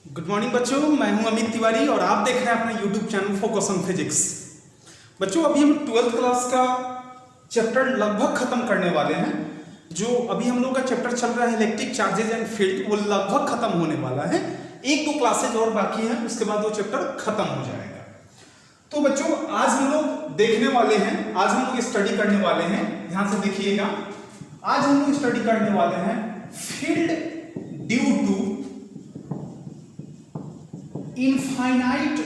Good morning बच्चों, मैं हूं अमित तिवारी और आप देख रहे हैं अपने YouTube channel focus on physics. बच्चों, अभी हम 12th क्लास का चैप्टर लगभग खत्म करने वाले हैं। जो अभी हम लोग का चैप्टर चल रहा है इलेक्ट्रिक चार्जेज एंड फील्ड, वो लगभग खत्म होने वाला है। एक दो क्लासेज और बाकी हैं, उसके बाद वो चैप्टर खत्म हो जाएगा। तो बच्चों, आज हम लोग देखने वाले हैं, आज हम लोग स्टडी करने वाले हैं, ध्यान से देखिएगा। आज हम लोग स्टडी करने वाले हैं field due to infinite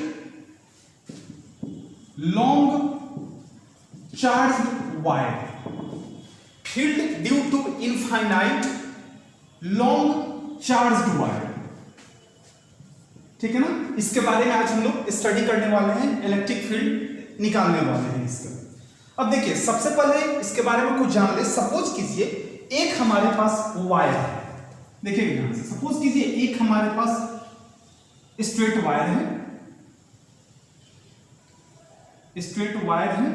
long charged wire, field due to infinite long charged wire। ठीक है ना, इसके बारे में आज हम लोग स्टडी करने वाले हैं, इलेक्ट्रिक फील्ड निकालने वाले हैं इसका। अब देखिए, सबसे पहले इसके बारे में कुछ जान ले। सपोज कीजिए एक हमारे पास वायर है, देखिए ध्यान से। सपोज कीजिए एक हमारे पास स्ट्रेट वायर है, स्ट्रेट वायर है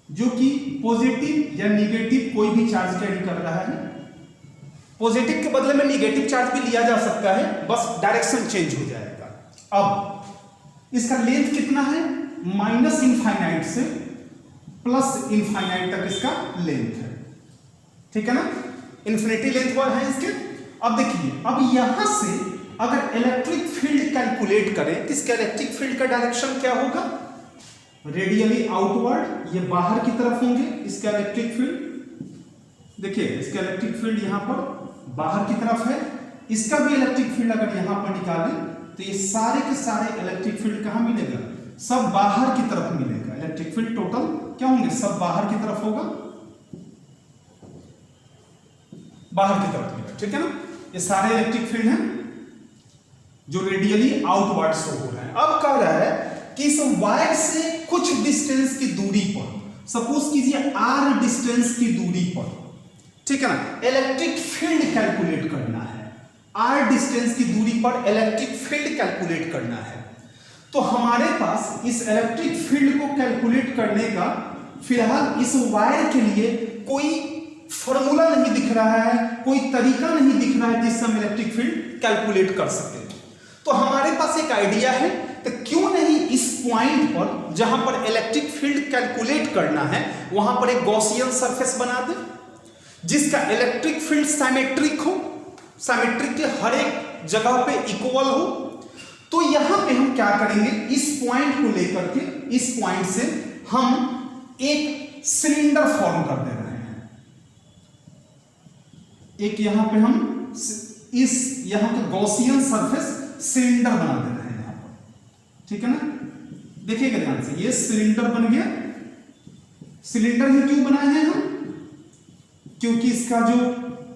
जो कि पॉजिटिव या निगेटिव कोई भी चार्ज कैरी कर रहा है। पॉजिटिव के बदले में निगेटिव चार्ज भी लिया जा सकता है, बस डायरेक्शन चेंज हो जाएगा। अब इसका लेंथ कितना है? माइनस इनफाइनाइट से प्लस इनफाइनाइट तक इसका लेंथ है। ठीक है ना, इन्फिनिटी लेंथ वाला है इसके। अब देखिए, अब यहां से अगर इलेक्ट्रिक फील्ड कैलकुलेट करें तो इसका इलेक्ट्रिक फील्ड का डायरेक्शन क्या होगा? रेडियली आउटवर्ड, ये बाहर की तरफ होंगे इसका इलेक्ट्रिक फील्ड। देखिए, इसका इलेक्ट्रिक फील्ड यहां पर बाहर की तरफ है। इसका भी इलेक्ट्रिक फील्ड अगर यहां पर निकालें तो ये सारे के सारे इलेक्ट्रिक फील्ड कहां मिलेगा? सब बाहर की तरफ मिलेगा। इलेक्ट्रिक फील्ड टोटल क्या होंगे? सब बाहर की तरफ होगा, बाहर की तरफ मिलेगा। ठीक है ना, ये सारे इलेक्ट्रिक फील्ड हैं जो रेडियली आउटवर्ड शो हो रहा है। अब कह रहा है कि इस वायर से कुछ डिस्टेंस की दूरी पर, सपोज कीजिए r डिस्टेंस की दूरी पर, ठीक है ना, इलेक्ट्रिक फील्ड कैलकुलेट करना है। r डिस्टेंस की दूरी पर इलेक्ट्रिक फील्ड कैलकुलेट करना है। तो हमारे पास इस इलेक्ट्रिक फील्ड को कैलकुलेट करने का फिलहाल इस वायर के लिए कोई फॉर्मूला नहीं दिख रहा है, कोई तरीका नहीं दिख रहा है जिससे हम इलेक्ट्रिक फील्ड कैलकुलेट कर सके। तो हमारे पास एक आइडिया है, तो क्यों नहीं इस पॉइंट पर जहां पर इलेक्ट्रिक फील्ड कैलकुलेट करना है वहां पर एक गॉसियन सरफेस बना दे जिसका इलेक्ट्रिक फील्ड साइमेट्रिक हो, साइमेट्रिक के हर एक जगह पे इक्वल हो। तो यहां पे हम क्या करेंगे, इस पॉइंट को लेकर के, इस पॉइंट से हम एक सिलेंडर फॉर्म कर दे रहे हैं। एक यहां पे हम इस यहां के गॉसियन सरफेस सिलेंडर बना दे रहे हैं यहां पर। ठीक है ना, देखिएगा ध्यान से, ये सिलेंडर बन गया। सिलेंडर ही क्यों बनाए हैं हम? क्योंकि इसका जो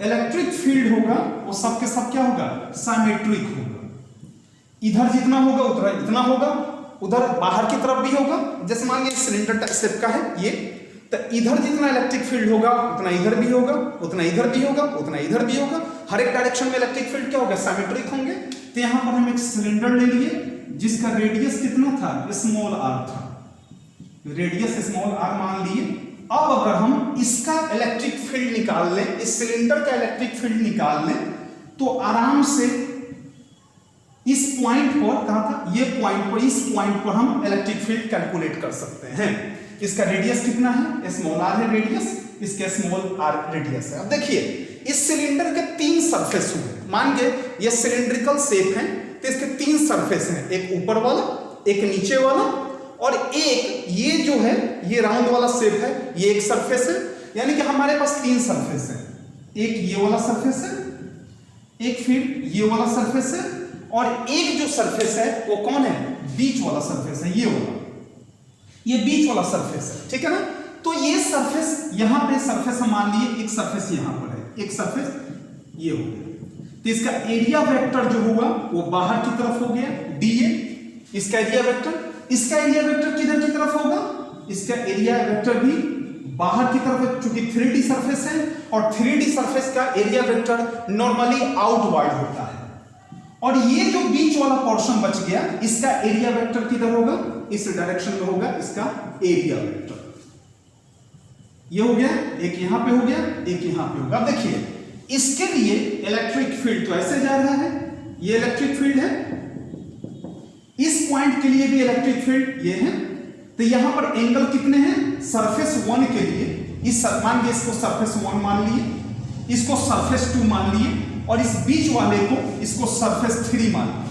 इलेक्ट्रिक फील्ड होगा वो सबके सब क्या होगा? साइमेट्रिक होगा। इधर जितना होगा उतना इतना होगा, उधर बाहर की तरफ भी होगा। जैसे मान लीजिए सिलेंडर शेप का है ये, तो इधर जितना इलेक्ट्रिक फील्ड होगा उतना इधर भी होगा, उतना इधर भी होगा, उतना इधर भी होगा। हर एक डायरेक्शन में इलेक्ट्रिक फील्ड क्या होगा? साइमेट्रिक होंगे। तो यहां पर हम एक सिलेंडर ले लिए जिसका रेडियस कितना था? स्मॉल r था, रेडियस स्मॉल r मान लिए। अब अगर हम इसका इलेक्ट्रिक फील्ड निकाल लें, इस सिलेंडर का इलेक्ट्रिक फील्ड निकाल लें, तो आराम से इस पॉइंट पर, कहां था ये पॉइंट पर, इस पॉइंट पर हम इलेक्ट्रिक फील्ड कैलकुलेट कर सकते हैं। इसका रेडियस कितना है? स्मॉल r है रेडियस, इसके स्मॉल r रेडियस है। अब देखिए, इस सिलेंडर के तीन सरफेस हुए, मान के ये सिलिंड्रिकल शेप है, तो इसके तीन सरफेस हैं, एक ऊपर वाला, एक नीचे वाला, और एक ये जो है ये राउंड वाला शेप है, ये एक सरफेस है। यानी कि हमारे पास तीन सरफेस है, एक ये वाला सरफेस है, एक फिर ये वाला सरफेस है, और एक जो सरफेस है वो कौन है? बीच वाला सरफेस है, ये वाला, ये बीच वाला सरफेस है। ठीक है ना, तो ये सरफेस यहां पे सरफेस हम मान लिए, एक सरफेस यहां पर है, एक सरफेस ये हो गया। तो इसका एरिया वेक्टर जो होगा वो बाहर की तरफ हो गया, dA। इसका एरिया वेक्टर, इसका एरिया वेक्टर किधर की तरफ होगा? इसका एरिया वेक्टर भी बाहर की तरफ है, क्योंकि 3D सरफेस है, और 3D सरफेस का एरिया वेक्टर नॉर्मली आउटवर्ड होता है। और ये जो बीच वाला पोर्शन बच गया, इसका एरिया वेक्टर किधर होगा? इस डायरेक्शन में होगा इसका एरिया वेक्टर। ये हो गया, एक यहां पे हो गया, एक यहां पे होगा। अब देखिए, इसके लिए इलेक्ट्रिक फील्ड तो ऐसे जा रहा है, ये इलेक्ट्रिक फील्ड है, इस पॉइंट के लिए भी इलेक्ट्रिक फील्ड ये है। तो यहां पर एंगल कितने हैं? सरफेस 1 के लिए मान लिए इसको सरफेस 1 मान लिए, इसको सरफेस 2 मान लिए, और इस बीच वाले को इसको सरफेस 3 मान लिए।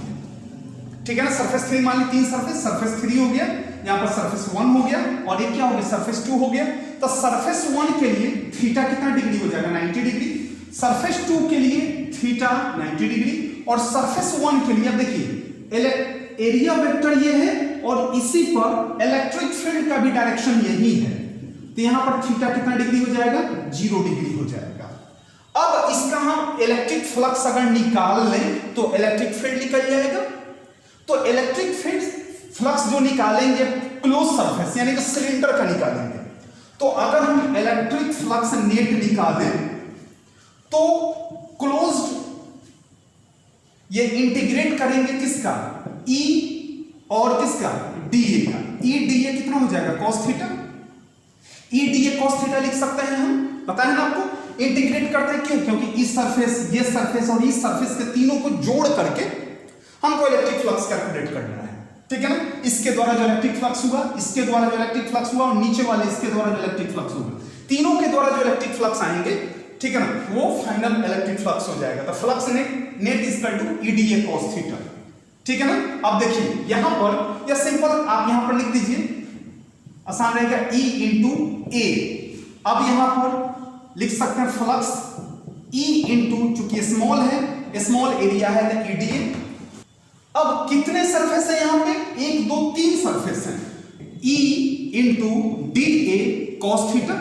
ठीक है ना, सरफेस 3 मान ली, 3 सरफेस 3 हो गया, यहां पर सरफेस 1 हो गया, और ये क्या हो गया? सरफेस 2 हो गया। तो सरफेस 1 के लिए थीटा कितना डिग्री हो जाएगा? 90 डिग्री। सरफेस 2 के लिए थीटा 90 डिग्री, और सरफेस 1 के लिए अब देखिए एरिया वेक्टर ये है, और इसी पर इलेक्ट्रिक फील्ड का भी डायरेक्शन यही है। तो यहां पर थीटा कितना डिग्री हो जाएगा? 0 डिग्री हो जाएगा। अब इसका हम इलेक्ट्रिक फ्लक्स अगर निकाल लें तो इलेक्ट्रिक फील्ड निकल जाएगा। तो इलेक्ट्रिक फील्ड फ्लक्स जो निकालेंगे क्लोज सरफेस यानी कि सिलेंडर का निकालेंगे। तो अगर हम इलेक्ट्रिक फ्लक्स नेट निकालें तो क्लोज्ड ये इंटीग्रेट करेंगे किसका? E और किसका? DA का। E DA कितना हो जाएगा? cos theta. E DA cos theta लिख सकते हैं हम, पता है ना आपको। इंटीग्रेट करते हैं क्यों? क्योंकि इस सरफेस, ये सरफेस और इस सरफेस के तीनों को जोड़ करके हमको इलेक्ट्रिक फ्लक्स कैलकुलेट करना है। ठीक है ना, इसके द्वारा जो इलेक्ट्रिक फ्लक्स हुआ, इसके द्वारा जो इलेक्ट्रिक फ्लक्स हुआ, और नीचे वाले इसके द्वारा जो इलेक्ट्रिक फ्लक्स होगा, तीनों के द्वारा जो इलेक्ट्रिक फ्लक्स आएंगे, ठीक है ना, वो फाइनल इलेक्ट्रिक फ्लक्स हो जाएगा। तो flux net is equal to EDA cos theta. ठीक है ना। अब देखिए यहां पर या सिंपल आप यहां पर लिख दीजिए, आसान रहेगा, E इंटू A। अब यहां पर लिख सकते हैं फ्लक्स E इंटू, चूंकि स्मॉल है, स्मॉल एरिया है तो EDA। अब कितने सरफेस है यहां पे? 1 2 3 सरफेस है। E into DA cos theta.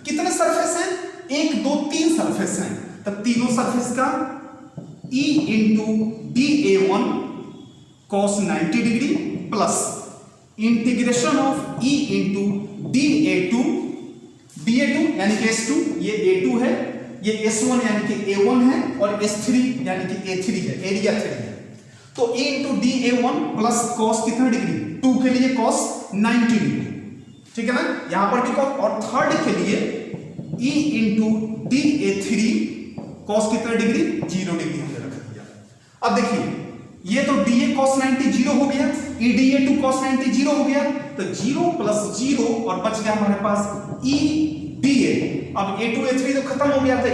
कितने सरफेस हैं? 1 2 3 सरफेस हैं। तब तीनों सरफेस का E into DA1 cos 90 degree plus integration of E into DA2 यानी कि S2, ये A2 है, ये S1 यानी कि A1 है, और S3 यानी कि A3 है, एरिया 3 है। तो E into DA1 plus cos कितना डिग्री? 2 के लिए cos 90 डिग्री। ठीक है ना, यहां पर ठीक है। और थर्ड के लिए E इंटू DA3 cos कितना डिग्री? 0 डिग्री हमने रख दिया। अब देखिए ये तो DA cos 90 0 हो गया, EDA2 cos 90 0 हो गया, तो 0 प्लस 0 और बच गया हमारे पास EDA। अब A2 A3 तो खत्म हो गया, तो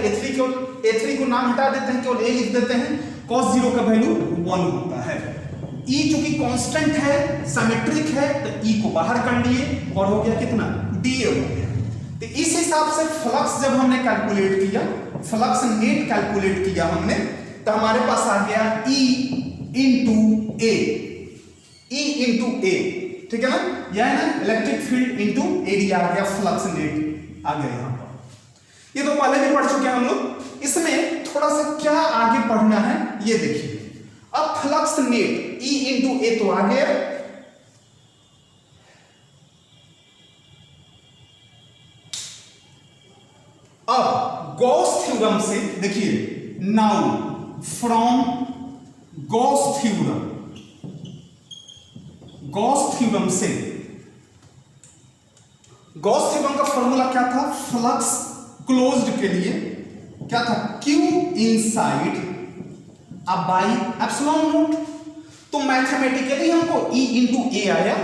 A3 को नाम हटा देते हैं, केवल A लिख देते हैं। cos 0 का वैल्यू 1 होता है। E चूंकि कांस्टेंट है, सिमेट्रिक है, तो E को बाहर कर लिए और हो गया कितना? DA हो गया। तो इस हिसाब से फ्लक्स जब हमने कैलकुलेट किया, फ्लक्स नेट कैलकुलेट किया हमने, तो हमारे पास आ गया E इंटू A। ठीक है ना, यह है ना इलेक्ट्रिक फील्ड इंटू एरिया आ गया, फ्लक्स नेट आ गया यहां पर। ये तो पहले भी पढ़ चुके हैं हम लोग। इसमें थोड़ा सा क्या आगे पढ़ना है ये देखिए। अब flux net E into A तो आ गया, अब गॉस थ्योरम से देखिए, नाउ फ्रॉम गॉस थ्योरम से, गॉस थ्योरम का फॉर्मूला क्या था? फ्लक्स क्लोज्ड के लिए क्या था? Q inside by epsilon naught. तो मैथमेटिकली हमको E इंटू A आया,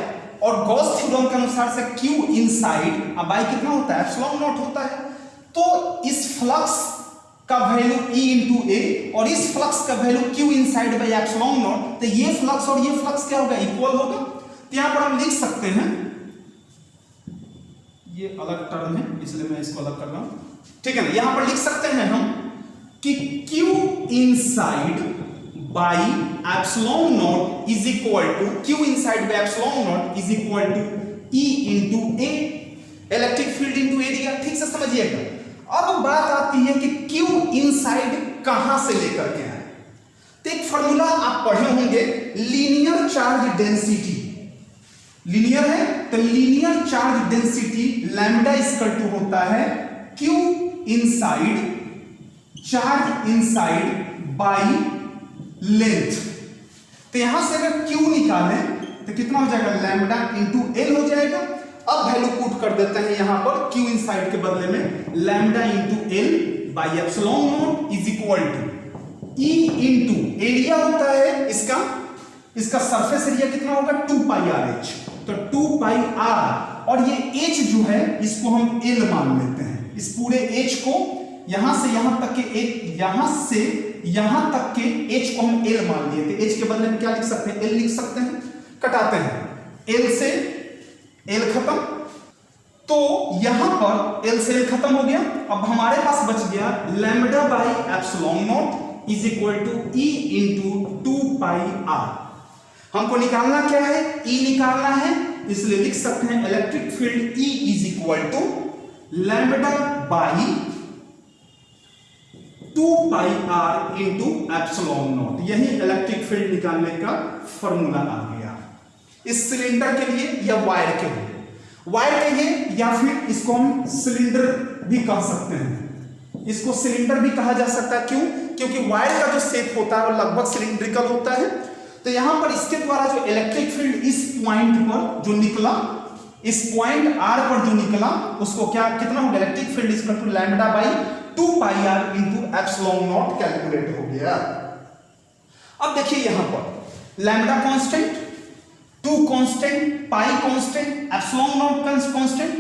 और गॉस थ्योरम के अनुसार से Q इनसाइड बाई कितना होता है? एप्सिलॉन नॉट होता है। तो इस फ्लक्स का वैल्यू E इंटू A और इस फ्लक्स का value Q inside by epsilon naught, तो ये फ्लक्स और ये फ्लक्स क्या होगा? इक्वल होगा। तो यहां पर हम लिख सकते हैं, ये अलग टर्म है इसलिए मैं इसको अलग कर रहा हूं। ठीक है ना, यहां पर लिख सकते हैं हम कि Q inside by epsilon naught is equal to, Q inside by epsilon naught is equal to E into A, electric field into area. ठीक से समझिएगा। अब बात आती है कि Q इनसाइड कहां से लेकर के आए। तो एक फॉर्मूला आप पढ़े होंगे, लीनियर चार्ज डेंसिटी। लीनियर है तो linear charge density lambda equal to होता है Q inside, charge inside by length. तो यहां से अगर Q निकालें तो कितना हो जाएगा? लैम्डा इंटू L हो जाएगा। अब वैल्यू पुट कर देते हैं यहां पर, Q इनसाइड के बदले में lambda into L by epsilon naught is equal to E into area होता है इसका सरफेस एरिया कितना होगा 2 पाई आर एच, तो 2 पाई आर, और ये एच जो है इसको हम एल मान लेते हैं। इस पूरे एच को यहां से यहां तक के यहां से यहां तक के एच को हम एल मान लिए थे। एच के बदले में क्या लिख सकते हैं, एल लिख सकते हैं, कटाते हैं एल से एल खत्म, तो यहां पर एल से एल खत्म हो गया। अब हमारे पास बच गया lambda by epsilon naught is equal to E into 2 pi R. हमको निकालना क्या है, ई निकालना है, इसलिए लिख सकते हैं electric field E is equal to lambda by 2 pi R into epsilon naught. यही इलेक्ट्रिक फील्ड निकालने का फॉर्मूला आ गया इस सिलेंडर के लिए या वायर के लिए, वायर के लिए, या फिर इसको हम सिलेंडर भी कह सकते हैं। इसको सिलेंडर भी कहा जा सकता है, क्यों? क्योंकि वायर का जो शेप होता है वो लगभग सिलिंड्रिकल होता है। तो यहां पर इसके द्वारा जो इलेक्ट्रिक फील्ड इस पॉइंट पर जो निकला, इस पॉइंट आर पर जो निकला, उसको क्या कितना होगा, electric field equal to lambda by 2 pi R into epsilon naught calculate हो गया। अब देखिए यहां पर lambda constant, 2 constant, pi constant, epsilon naught constant,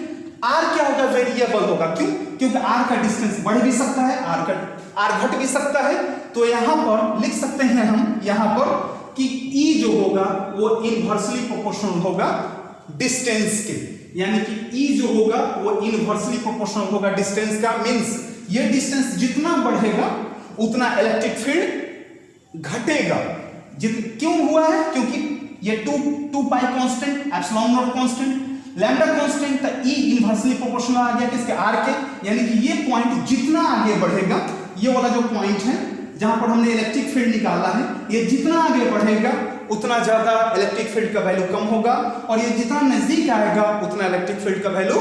R क्या होगा, वेरिएबल होगा। क्यों? क्योंकि आर का डिस्टेंस बढ़ भी सकता है, आर घट भी सकता है। तो यहां पर लिख सकते हैं हम यहां पर कि ई जो होगा वो इनवर्सली प्रोपोर्शनल होगा डिस्टेंस के, यानी कि ई जो होगा वो इनवर्सली प्रोपोर्शनल होगा डिस्टेंस का। मींस ये डिस्टेंस जितना बढ़ेगा उतना इलेक्ट्रिक फील्ड घटेगा। क्यों हुआ है? क्योंकि ये 2 पाई constant, epsilon naught constant, lambda constant, तो ई इनवर्सली प्रोपोर्शनल आ गया किसके, आर के, यानी कि ये पॉइंट जितना आगे बढ़ेगा, ये वाला जो पॉइंट है जहां पर हमने इलेक्ट्रिक फील्ड निकाला है, ये जितना आगे बढ़ेगा उतना ज्यादा इलेक्ट्रिक फील्ड का वैल्यू कम होगा, और ये जितना नजदीक आएगा उतना इलेक्ट्रिक फील्ड का वैल्यू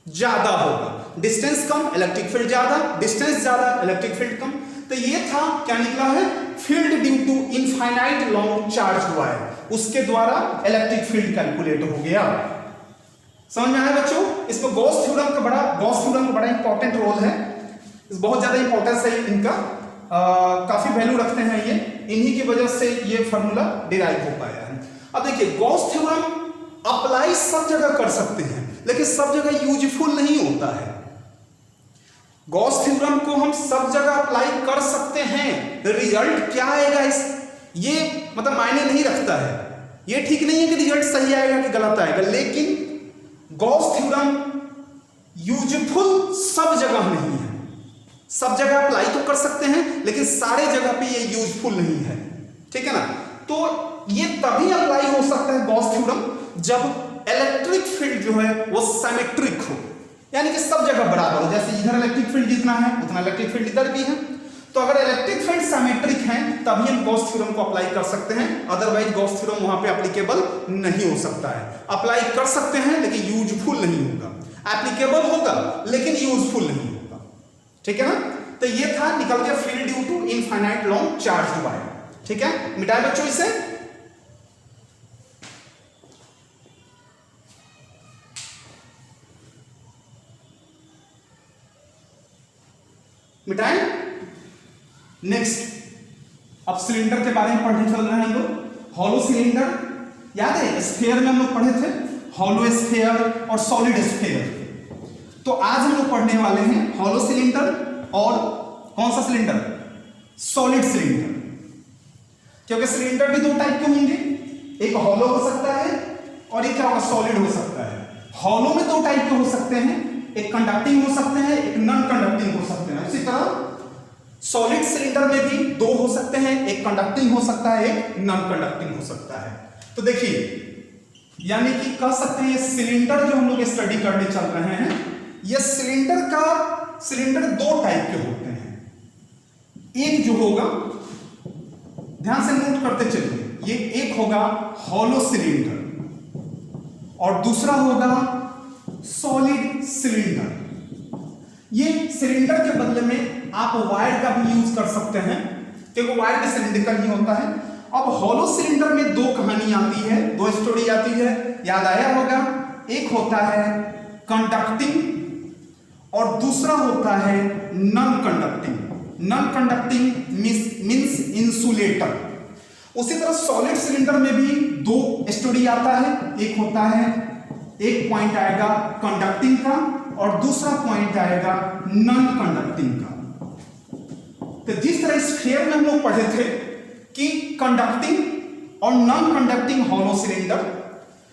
ज्यादा होगा। डिस्टेंस कम, इलेक्ट्रिक फील्ड ज्यादा, डिस्टेंस ज्यादा, इलेक्ट्रिक फील्ड कम। तो ये था, क्या निकला है, field due to infinite long charge wire, उसके द्वारा इलेक्ट्रिक फील्ड कैलकुलेट हो गया। समझ में आया बच्चों? इसको गॉस थ्योरम का बड़ा इंपॉर्टेंट रोल है, बहुत ज्यादा इंपॉर्टेंस है इनका, काफी वैल्यू रखते हैं ये, इन्हीं की वजह से ये फॉर्मूला डिराइव हो पाया है। अब देखिए गॉस थ्योरम अप्लाई सब जगह कर सकते हैं, लेकिन सब जगह यूजफुल नहीं होता है। गॉस थ्योरम को हम सब जगह अप्लाई कर सकते हैं, रिजल्ट क्या आएगा ये मतलब मायने नहीं रखता है। ये ठीक नहीं है कि रिजल्ट सही आएगा कि गलत आएगा, लेकिन गॉस थ्योरम यूजफुल सब जगह नहीं है। सब जगह अप्लाई तो कर सकते हैं, लेकिन सारे जगह पे ये यूजफुल नहीं है, ठीक है ना। तो ये तभी अप्लाई हो सकता है गॉस थ्योरम जब इलेक्ट्रिक फील्ड जो है वो सिमेट्रिक हो, यानी कि सब जगह बराबर हो। जैसे इधर इलेक्ट्रिक फील्ड जितना है उतना इलेक्ट्रिक फील्ड इधर भी है। तो अगर इलेक्ट्रिक फील्ड सिमेट्रिक है तभी हम गॉस थ्योरम को अप्लाई कर सकते हैं, अदरवाइज गॉस थ्योरम वहां पे एप्लीकेबल नहीं हो सकता है। अप्लाई कर सकते हैं लेकिन यूजफुल नहीं होगा, एप्लीकेबल होगा लेकिन यूजफुल नहीं होगा, ठीक है ना। तो ये था, निकल गया field due to infinite long charge wire, ठीक है। मिटाए बच्चों इसे, मिटाएं। नेक्स्ट अब सिलेंडर के बारे में पढ़ने चल रहे हैं हम लोग। हॉलो सिलेंडर याद है, स्फीयर में हम लोग पढ़े थे, हॉलो स्फीयर और सॉलिड स्फीयर। तो आज हम लोग पढ़ने वाले हैं हॉलो सिलेंडर और कौन सा सिलेंडर, सॉलिड सिलेंडर। क्योंकि सिलेंडर भी 2 टाइप के होंगे, एक हॉलो हो सकता है और एक क्या होगा, सॉलिड हो सकता है। हॉलो में 2 टाइप के हो सकते हैं, एक कंडक्टिंग हो सकते हैं, एक नॉन कंडक्टिंग हो सकते हैं। इसी तरह सॉलिड सिलेंडर में भी 2 हो सकते हैं, एक कंडक्टिंग हो सकता है, एक नॉन कंडक्टिंग हो सकता है। तो देखिए, यानी कि कह सकते हैं ये सिलेंडर जो हम लोग स्टडी करने चल रहे हैं, ये सिलेंडर 2 टाइप के होते हैं। एक जो होगा, ध्यान से नोट करते चलिए, ये एक होगा हॉलो सिलेंडर और दूसरा होगा सॉलिड सिलेंडर। ये सिलेंडर के बदले में आप वायर का भी यूज कर सकते हैं, क्योंकि वायर भी सिलेंडरिकल ही होता है। अब हॉलो सिलेंडर में 2 कहानी आती है, 2 स्टोरी आती है, याद आया होगा। एक होता है कंडक्टिंग और दूसरा होता है non conducting. Non conducting means insulator. उसी तरह सॉलिड सिलेंडर में भी दो स्टोरी आता है, एक होता है, एक पॉइंट आएगा कंडक्टिंग का और दूसरा पॉइंट आएगा नॉन कंडक्टिंग का। तो जिस तरह स्फीयर में हम लोग पढ़े थे कि कंडक्टिंग और नॉन कंडक्टिंग हॉलो सिलेंडर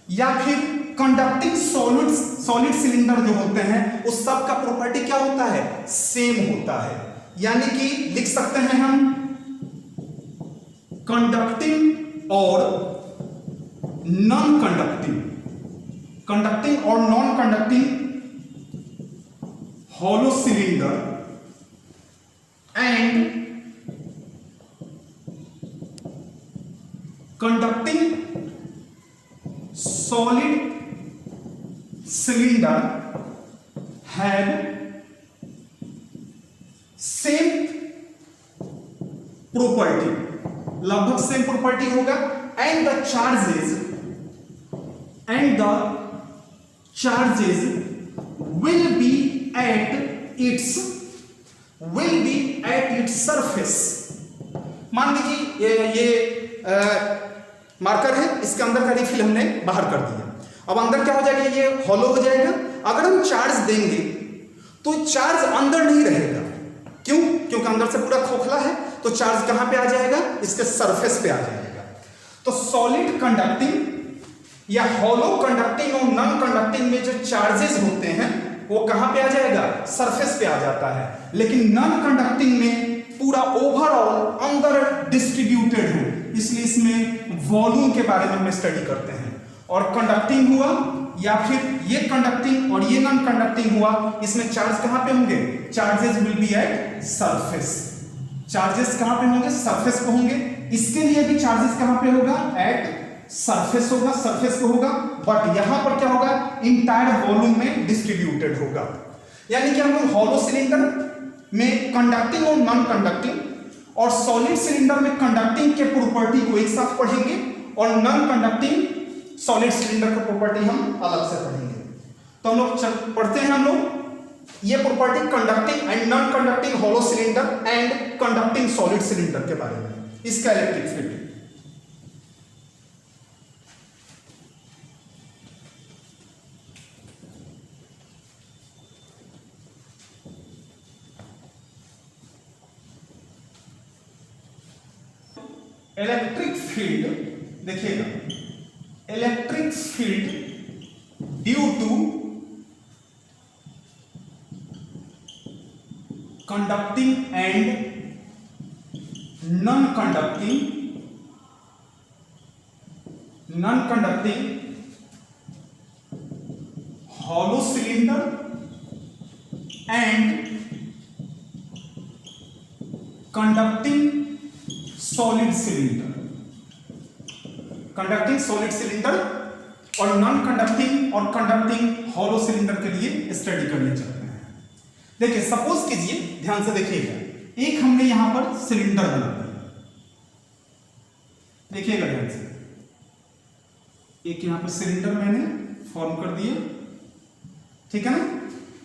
या फिर कंडक्टिंग सॉलिड सिलेंडर जो होते हैं उस सब का प्रॉपर्टी क्या होता है, सेम होता है। यानी कि लिख सकते हैं हम कंडक्टिंग और नॉन कंडक्टिंग, कंडक्टिंग और non conducting hollow cylinder and conducting solid cylinder have same property, लगभग सेम प्रॉपर्टी होगा and the charges will be at its surface। मान लीजिए ये मार्कर है, इसके अंदर का रिफिल हमने बाहर कर दिया। अब अंदर क्या हो जाएगा, ये हॉलो हो जाएगा। अगर हम चार्ज देंगे तो चार्ज अंदर नहीं रहेगा, क्यों? क्योंकि अंदर से पूरा खोखला है, तो चार्ज कहां पे आ जाएगा, इसके सरफेस पे आ जाएगा। तो सॉलिड कंडक्टिंग या हॉलो कंडक्टिंग और नॉन कंडक्टिंग में जो चार्जेस होते हैं वो कहां पे आ जाएगा, सरफेस पे आ जाता है। लेकिन नॉन कंडक्टिंग में पूरा ओवरऑल अंदर डिस्ट्रीब्यूटेड है, इसलिए इसमें वॉल्यूम के बारे में हम स्टडी करते हैं। और कंडक्टिंग हुआ या फिर ये कंडक्टिंग और ये नॉन कंडक्टिंग हुआ, इसमें चार्ज कहां पे होंगे, charges will be at surface. Charges कहां पे होंगे, सरफेस पे होंगे। इसके लिए भी चार्जेस कहां पे होगा, एट सरफेस होगा, सरफेस पे होगा। बट यहां पर क्या होगा, इंटायर वॉल्यूम में डिस्ट्रीब्यूटेड होगा। यानी कि हम लोग हॉलो सिलेंडर में कंडक्टिंग और नॉन कंडक्टिंग और सॉलिड सिलेंडर में कंडक्टिंग के प्रॉपर्टी को एक साथ पढ़ेंगे और नॉन कंडक्टिंग सॉलिड सिलेंडर का प्रॉपर्टी हम अलग से पढ़ेंगे। तो हम लोग पढ़ते हैं हम लोग ये property conducting and non conducting hollow cylinder and conducting solid cylinder के बारे में, इसका इलेक्ट्रिक फील्ड। इलेक्ट्रिक फील्ड देखिएगा, electric field due to conducting and non conducting hollow cylinder and conducting solid cylinder, conducting solid cylinder और non conducting और conducting hollow cylinder के लिए study करने चलते हैं। देखिए सपोज कीजिए, ध्यान से देखिएगा, एक हमने यहां पर सिलेंडर बना दिया, देखिएगा ध्यान से, एक यहां पर सिलेंडर मैंने फॉर्म कर दिया, ठीक है ना।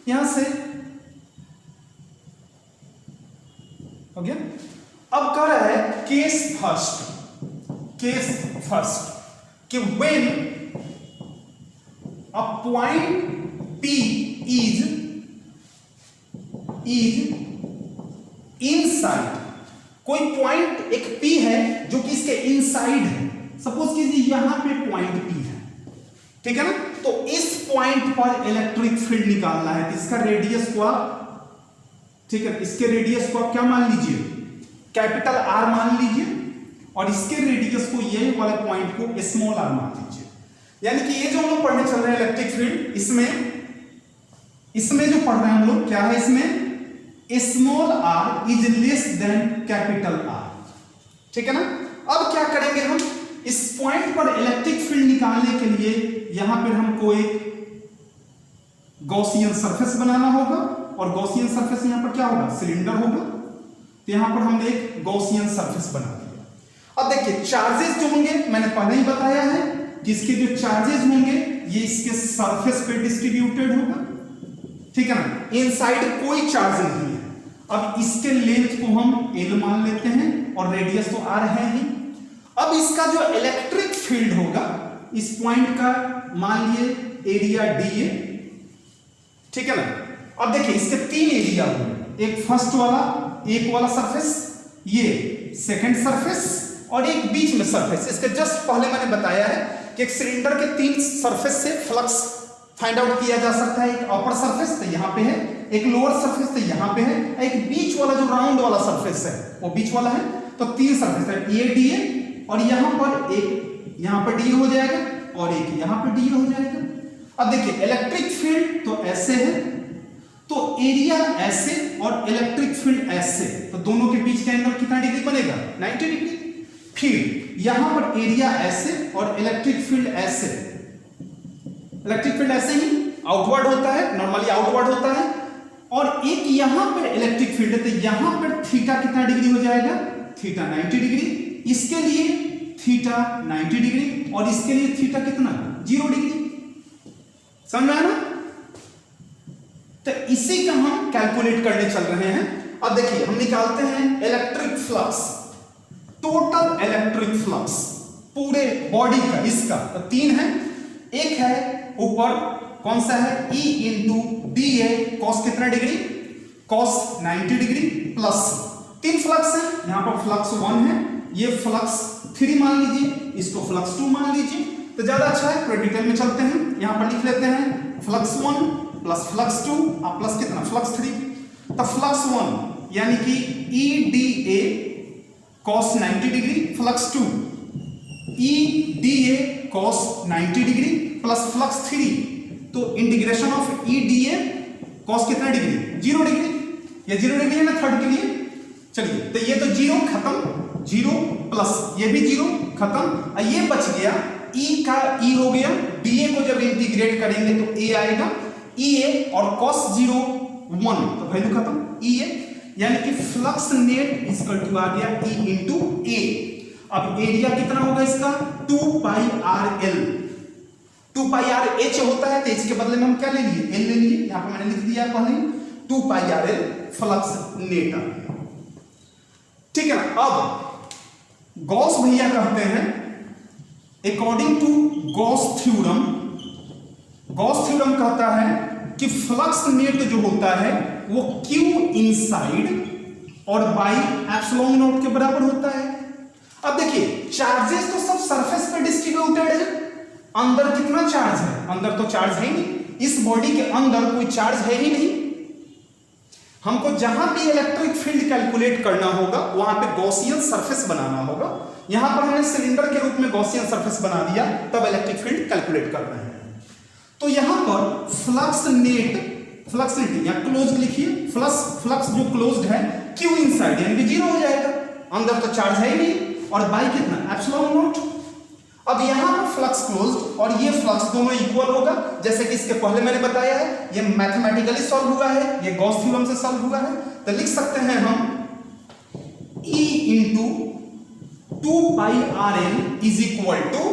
यहां से हो गया। अब कह रहा है केस फर्स्ट कि when a point P is inside, कोई पॉइंट एक P है जो कि इसके इनसाइड है। सपोज कीजिए यहां पे पॉइंट P है, ठीक है ना। तो इस पॉइंट पर इलेक्ट्रिक फील्ड निकालना है, तो इसका रेडियस को आप, ठीक है, इसके रेडियस को आप क्या मान लीजिए, कैपिटल R मान लीजिए, और इसके रेडियस को, ये वाले पॉइंट को स्मॉल r मान लीजिए। यानी कि ये जो हम लोग पढ़ने चल रहे हैं इलेक्ट्रिक फील्ड, इसमें जो पढ़ रहे हैं हम लोग, क्या है, इसमें small r is less than capital R, ठीक है ना। अब क्या करेंगे हम, इस पॉइंट पर इलेक्ट्रिक फील्ड निकालने के लिए यहां पर हमको एक गॉसियन सरफेस बनाना होगा, और गॉसियन सरफेस यहां पर क्या होगा, सिलेंडर होगा। तो यहां पर हमने एक गॉसियन सरफेस बना दिया। अब देखिए चार्जेस जो होंगे, मैंने पहले ही बताया है कि इसके जो चार्जेस होंगे ये इसके सरफेस पे डिस्ट्रीब्यूटेड होगा, ठीक है ना, इनसाइड कोई चार्ज नहीं है। अब इसके लेंथ को हम L मान लेते हैं और रेडियस तो R है ही। अब इसका जो इलेक्ट्रिक फील्ड होगा इस पॉइंट का मान लिए एरिया dA, ठीक है ना। अब देखिए इसके 3 एरिया होंगे, एक फर्स्ट वाला, एक वाला सरफेस, ये सेकंड सरफेस और एक बीच में सरफेस। इसके जस्ट पहले मैंने बताया है कि एक सिलेंडर के 3 सरफेस से फ्लक्स फाइंड आउट किया जा सकता है। एक अपर सरफेस तो यहाँ पे है, एक लोअर सरफेस तो यहाँ पे है, एक बीच वाला जो राउंड वाला सरफेस है वो बीच वाला है। तो 3 सरफेस है, ये डीए और यहाँ पर एक यहाँ पर डीए हो जाएगा और एक यहाँ पर डीए हो जाएगा। अब देखिए इलेक्ट्रिक फील्ड तो ऐसे है, तो एरिया ऐसे और इलेक्ट्रिक फील्ड ऐसे, तो दोनों के बीच का एंगल कितना डिग्री बनेगा? 90 डिग्री। फिर यहां पर एरिया ऐसे और इलेक्ट्रिक फील्ड ऐसे, इलेक्ट्रिक फील्ड ऐसे ही आउटवर्ड होता है, नॉर्मली आउटवर्ड होता है। और एक यहां पर इलेक्ट्रिक फील्ड है, तो यहां पर थीटा कितना डिग्री हो जाएगा? Theta 90 degree. इसके लिए थीटा 90 डिग्री और इसके लिए थीटा कितना? 0 डिग्री। समझ में आया ना? तो इसी का हम कैलकुलेट करने चल रहे हैं। अब देखिए हम निकालते हैं electric flux, total electric flux पूरे बॉडी का, इसका तो 3 है। एक है ऊपर कौन सा है? E into D A cos कितना degree? Cos 90 degree plus 3 flux है। यहां पर फ्लक्स 1 है, ये फ्लक्स 3 मान लीजिए, इसको फ्लक्स 2 मान लीजिए, तो ज्यादा अच्छा है। पूरे डिटेल में चलते हैं। यहां पर लिख लेते हैं फ्लक्स 1 प्लस फ्लक्स 2 और प्लस कितना? फ्लक्स 3। तो फ्लक्स 1 यानी कि E D A cos 90 degree, flux 2 E D A cos 90 degree plus flux 3, तो integration of E D A cos कितना डिग्री? 0 डिग्री। ये 0 डिग्री है ना थर्ड के लिए। चलिए तो ये तो 0 खत्म, 0 प्लस ये भी 0 खत्म, और ये बच गया E का E हो गया, DA को जब इंटीग्रेट करेंगे तो A आएगा, EA और cos 0 1, तो वैल्यू खत्म EA, यानी कि फ्लक्स नेट इक्वल टू आ गया E इंटू A। अब एरिया कितना होगा इसका? 2 pi R L. 2 pi R H होता है, तो एच के बदले में हम क्या ले लिए? एल ले लिए। यहां पर मैंने लिख दिया पहले 2 pi R L flux net आ गया, ठीक है ना। अब गॉस भैया कहते हैं according to Gauss theorem, Gauss theorem कहता है कि फ्लक्स नेट जो होता है वो Q इनसाइड और बाई एप्सिलॉन नॉट के बराबर होता है। अब देखिए चार्जेस तो सब सरफेस पे डिस्ट्रीब्यूटेड है, अंदर कितना चार्ज है? अंदर तो चार्ज है ही नहीं, इस बॉडी के अंदर कोई चार्ज है ही नहीं। हमको जहां भी इलेक्ट्रिक फील्ड कैलकुलेट करना होगा वहां पे गॉसियन सरफेस बनाना होगा। यहां पर हमने सिलेंडर के रूप में गॉसियन सरफेस बना दिया, तब इलेक्ट्रिक फील्ड कैलकुलेट कर रहे हैं। तो यहां पर फ्लक्स नेट या क्लोज लिखिए, फ्लक्स जो क्लोज्ड है Q इनसाइड यानी कि 0 हो जाएगा, अंदर तो चार्ज है ही नहीं, और बाई कितना? Epsilon naught. अब यहां पर फ्लक्स क्लोज्ड और ये फ्लक्स दोनों इक्वल होगा, जैसे कि इसके पहले मैंने बताया है, ये मैथमेटिकली सॉल्व हुआ है, ये गॉस थ्योरम से सॉल्व हुआ है। तो लिख सकते हैं हम E into 2 pi R L is equal to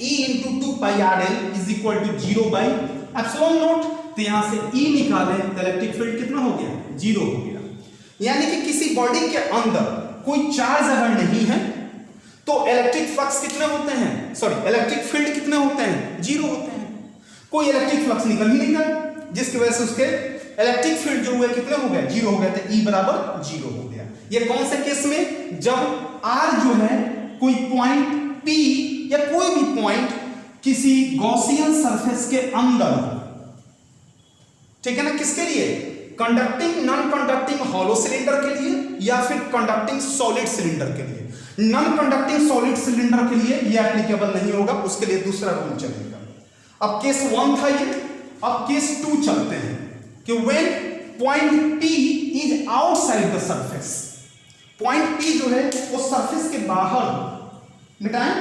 E into 2 pi R L is equal to 0 by epsilon naught. तो यहां से E निकाले तो इलेक्ट्रिक फील्ड कितना हो गया? 0 हो गया। यानी कि किसी बॉडी के अंदर कोई चार्ज अगर नहीं है तो इलेक्ट्रिक फ्लक्स कितने होते हैं? इलेक्ट्रिक फील्ड कितने होते हैं? 0 होते हैं। कोई इलेक्ट्रिक फ्लक्स निकल ही नहीं गया, जिसकी वजह से उसके इलेक्ट्रिक फील्ड जो हुए कितने हो गए? 0 हो गए, तो E बराबर 0 हो गया। ये कौन से केस में? जब R जो है कोई पॉइंट P या कोई भी पॉइंट किसी गॉसियन सरफेस के अंदर, ठीक है ना। किसके लिए? Conducting non conducting hollow cylinder के लिए या फिर कंडक्टिंग सॉलिड सिलेंडर के लिए। नॉन कंडक्टिंग सॉलिड सिलेंडर के लिए ये एप्लीकेबल नहीं होगा, उसके लिए दूसरा रूल चलेगा। अब केस 1 था ये, अब केस 2 चलते हैं कि when point P is outside the surface. Point P जो है वो सरफेस के बाहर, मिटाएं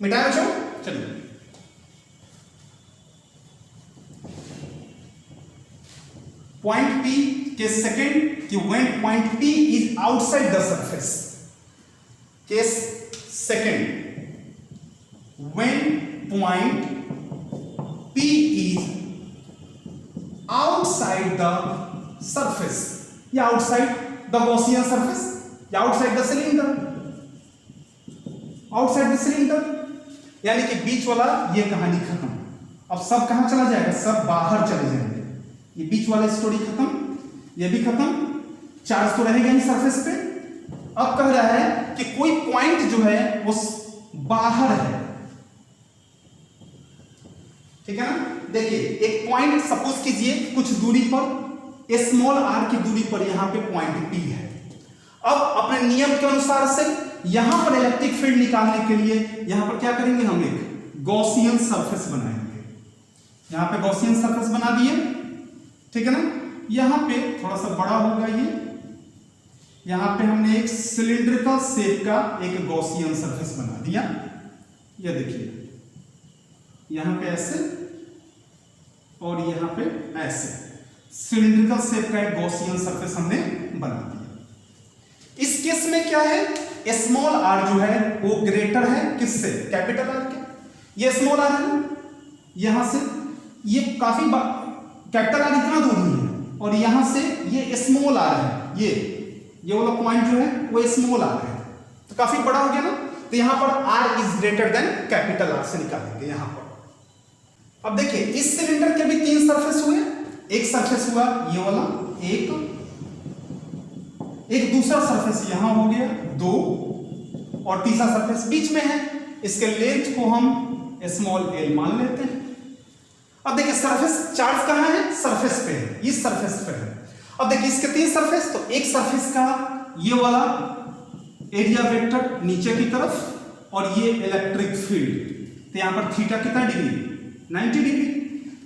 बच्चों, चलिए पॉइंट P के सेकंड कि when point P is outside the surface. Case second, when point P is outside the surface, या आउटसाइड द गॉसियन सरफेस या outside the cylinder, outside the cylinder, यानी कि बीच वाला ये कहानी खत्म। अब सब कहां चला जाएगा, सब बाहर चले जाएंगे। ये बीच वाला स्टोरी खत्म, ये भी खत्म, चार्ज तो रहेगा ही सरफेस पे। अब कह रहा है कि कोई पॉइंट जो है वो बाहर है, ठीक है ना। देखिए एक पॉइंट सपोज कीजिए कुछ दूरी पर, स्मॉल r की दूरी पर यहां पे पॉइंट P है। अब अपने नियम के अनुसार से यहां पर इलेक्ट्रिक फील्ड निकालने के लिए यहां पर क्या करेंगे, हम एक गॉसियन सरफेस बनाएंगे। यहां पे गॉसियन सरफेस बना दिए, ठीक है ना। यहां पे थोड़ा सा बड़ा होगा ये, यहां पे हमने एक सिलिंड्रिकल शेप का एक गॉसियन सरफेस बना दिया। ये देखिए यहां पे ऐसे और यहां पे ऐसे सिलिंड्रिकल शेप का एक गॉसियन सरफेस हमने बना दिया। इस केस में क्या है, स्मॉल r जो है वो ग्रेटर है किससे, कैपिटल R के। ये स्मॉल r है ना, यहां से ये काफी कैपिटल R इतना दूर नहीं है, और यहां से ये स्मॉल r है, ये वाला पॉइंट जो है वो स्मॉल r है, तो काफी बड़ा हो गया ना। तो यहां पर r is greater than capital R से निकालेंगे यहां पर। अब देखिए इस सिलेंडर के भी 3 सरफेस हुए, एक सरफेस हुआ ये वाला, एक दूसरा सरफेस यहां हो गया 2, और तीसरा सरफेस बीच में है। इसके लेंथ को हम स्मॉल l मान लेते हैं। अब देखिए सरफेस चार्ज कहां है, सरफेस पे है, इस सरफेस पे है। अब देखिए इसके 3 सरफेस, तो एक सरफेस का ये वाला एरिया वेक्टर नीचे की तरफ, और ये इलेक्ट्रिक फील्ड, तो यहां पर थीटा कितना डिग्री, 90 डिग्री।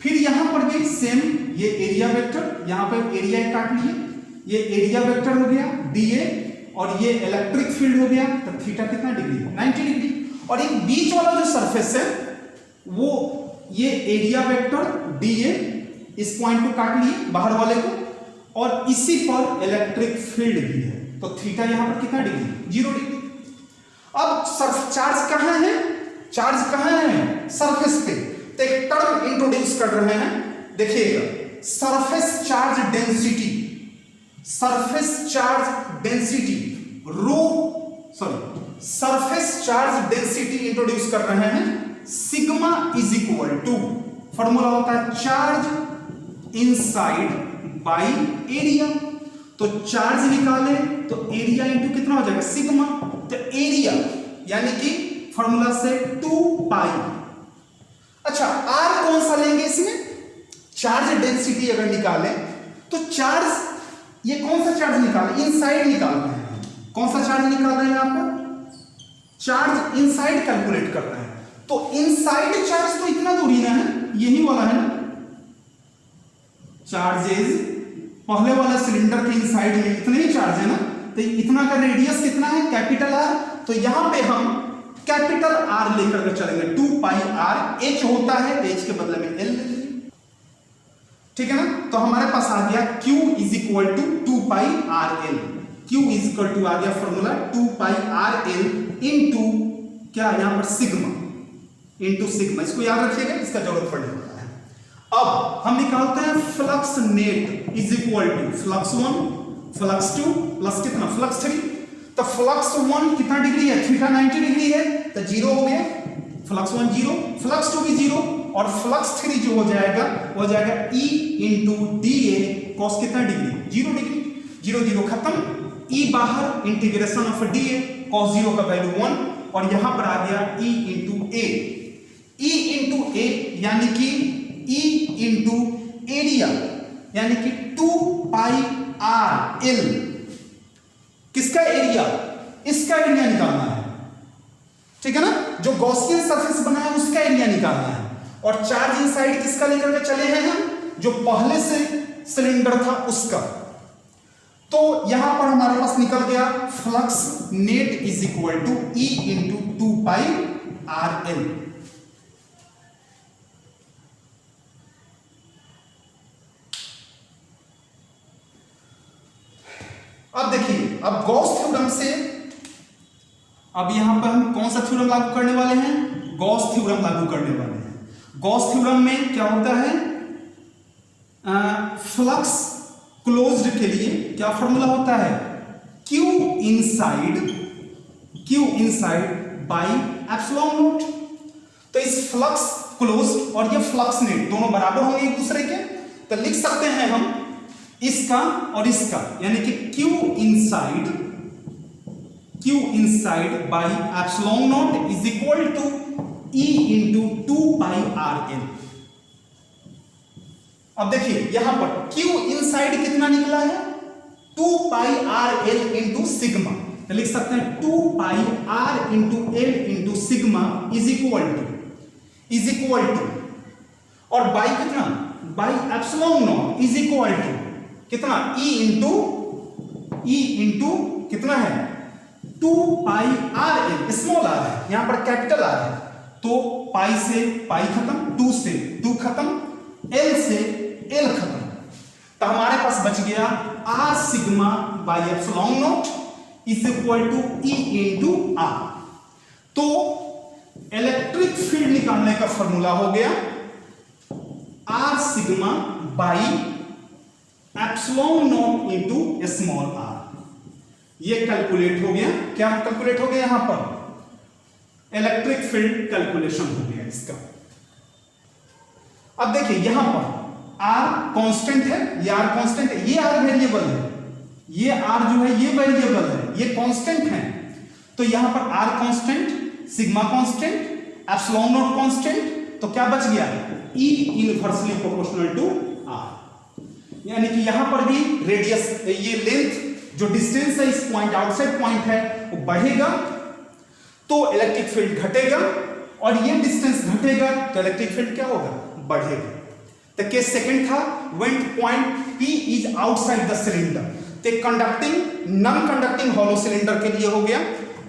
फिर यहां पर भी सेम ये एरिया वेक्टर, यहां पर एरिया काट लिए, ये एरिया वेक्टर हो गया dA, और ये इलेक्ट्रिक फील्ड हो गया, तो थीटा कितना डिग्री, 90 डिग्री। और एक बीच वाला जो सरफेस है वो ये एरिया वेक्टर dA, इस पॉइंट को काट लिए बाहर वाले को, और इसी पर इलेक्ट्रिक फील्ड भी है, तो थीटा यहां पर कितना डिग्री, 0 डिग्री। अब चार्ज कहां है, चार्ज कहां है, सरफेस पे। तो एक टर्म इंट्रोड्यूस कर रहे हैं, देखिएगा, surface charge density, surface charge density surface charge density introduce कर रहे हैं। Sigma is equal to, formula होता है चार्ज इनसाइड बाय एरिया। तो चार्ज निकाले तो एरिया इंटू कितना हो जाएगा, सिग्मा। तो एरिया यानी कि फॉर्मूला से 2 पाई। अच्छा आर कौन सा लेंगे इसमें, चार्ज डेंसिटी अगर निकाले तो चार्ज, ये कौन सा चार्ज निकाले, इनसाइड निकाल रहे हैं। कौन सा चार्ज निकाल रहे हैं यहां पर, चार्ज इनसाइड कैलकुलेट कर रहे हैं। तो इनसाइड चार्ज तो इतना दूरी ना है, यही वाला है ना, चार्जेस पहले वाला सिलेंडर के इनसाइड में इतने ही चार्ज है ना, तो इतना का रेडियस कितना है, कैपिटल R। तो यहां पे हम कैपिटल R लेकर के चलेंगे, 2 पाई R, H होता है, H के बदले में L, ठीक है ना। तो हमारे पास आ गया Q is equal to 2 pi RL। Q is equal to आ गया फॉर्मूला 2 पाई RL इनटू क्या, यहां पर सिग्मा, इनटू सिग्मा। इसको याद रखिएगा, इसका जरूरत पड़ने वाला है। अब हम निकालते हैं flux net is equal to flux 1 flux 2 plus कितना, फ्लक्स 3। तो फ्लक्स 1 कितना डिग्री है, थीटा 90 डिग्री है, तो 0 हो गया, फ्लक्स 1 0, फ्लक्स 2 भी 0, और फ्लक्स 3 जो हो जाएगा वो हो जाएगा E इंटू dA कॉस कितना डिग्री, 0 डिग्री। 0 0 खत्म, E बाहर, इंटीग्रेशन ऑफ dA, कॉस 0 का वैल्यू 1, और यहां पर आ गया E into A। E into A यानी कि E इंटू एरिया, यानी कि 2 पाई RL। किसका एरिया, इसका एरिया निकालना है, ठीक है ना। जो गॉसियन सरफेस बना है उसका एरिया निकालना है। और चार्ज इनसाइड किसका लेकर के चले हैं हम, जो पहले से सिलेंडर था उसका। तो यहां पर हमारे पास निकल गया flux net is equal to E into 2 pi RL। अब देखिए, अब गॉस थ्योरम से, अब यहां पर हम कौन सा थ्योरम लागू करने वाले हैं, गॉस थ्योरम लागू करने वाले हैं। गॉस थ्योरम में क्या होता है, फ्लक्स क्लोज्ड के लिए क्या फॉर्मूला होता है, Q inside by epsilon naught. तो इस फ्लक्स क्लोज्ड और ये फ्लक्स नेट दोनों बराबर होंगे एक दूसरे के, तो लिख सकते हैं हम इसका और इसका, यानी कि Q inside by epsilon naught is equal to E into 2 pi RL। अब देखिए यहां पर Q इनसाइड कितना निकला है, 2 पाई RL इंटू सिग्मा, तो लिख सकते हैं 2 pi R into L into sigma is equal to और बाई कितना, by epsilon naught is equal to कितना, E इंटू कितना है 2 पाई RL, स्मॉल r है यहां पर, कैपिटल R है, तो पाई से पाई खत्म, 2 से 2 खत्म, L से L खत्म, तो हमारे पास बच गया R sigma by epsilon naught is equal to E into R। तो इलेक्ट्रिक फील्ड निकालने का फॉर्मूला हो गया R sigma by epsilon naught into small r। ये कैलकुलेट हो गया, क्या कैलकुलेट हो गया, यहां पर इलेक्ट्रिक फील्ड कैलकुलेशन हो गया इसका। अब देखिए यहां पर R कांस्टेंट है, ये R कांस्टेंट है, ये R वेरिएबल है, ये R जो है ये वेरिएबल है, ये कांस्टेंट है, तो यहां पर R constant, sigma constant, epsilon naught constant, तो क्या बच गया, E inversely proportional to R। यानी कि यहां पर भी रेडियस, ये लेंथ जो डिस्टेंस है इस पॉइंट आउटसाइड पॉइंट है वो बढ़ेगा तो इलेक्ट्रिक फील्ड घटेगा, और ये डिस्टेंस घटेगा तो इलेक्ट्रिक फील्ड क्या होगा, बढ़ेगा। तो केस सेकंड था when point P is outside the cylinder, तो conducting non conducting hollow cylinder के लिए हो गया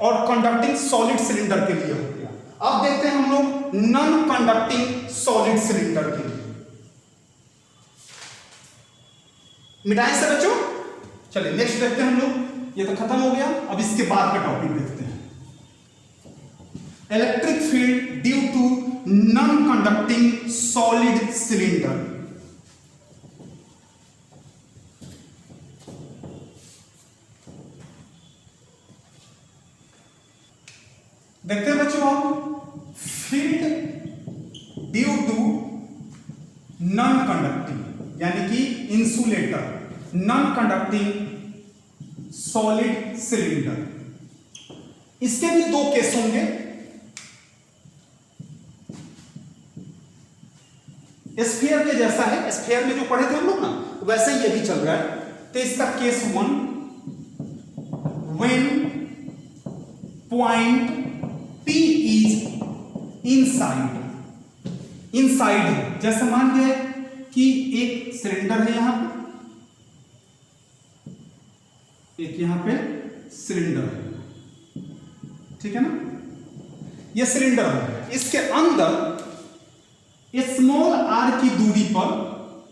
और कंडक्टिंग सॉलिड सिलेंडर के लिए हो गया। अब देखते हैं हम लोग नॉन कंडक्टिंग सॉलिड सिलेंडर के लिए। मिटाएं से बच्चों, चलिए नेक्स्ट देखते हैं हम लोग, ये तो खत्म हो गया, अब इसके बाद का टॉपिक देखते हैं, electric field due to non conducting solid cylinder. देखते हैं बच्चों आप, field due to non conducting यानी कि insulator, non conducting solid cylinder, इसके भी दो केस होंगे। स्फीयर के जैसा है, स्फीयर में जो पढ़े थे हम लोग ना, वैसे ही ये भी चल रहा है। तो इसका case 1, when point P is inside, जैसे मान लिया कि एक सिलेंडर है यहां पे, एक यहां पे सिलेंडर है, ठीक है ना, ये सिलेंडर है, इसके अंदर स्मॉल r की दूरी पर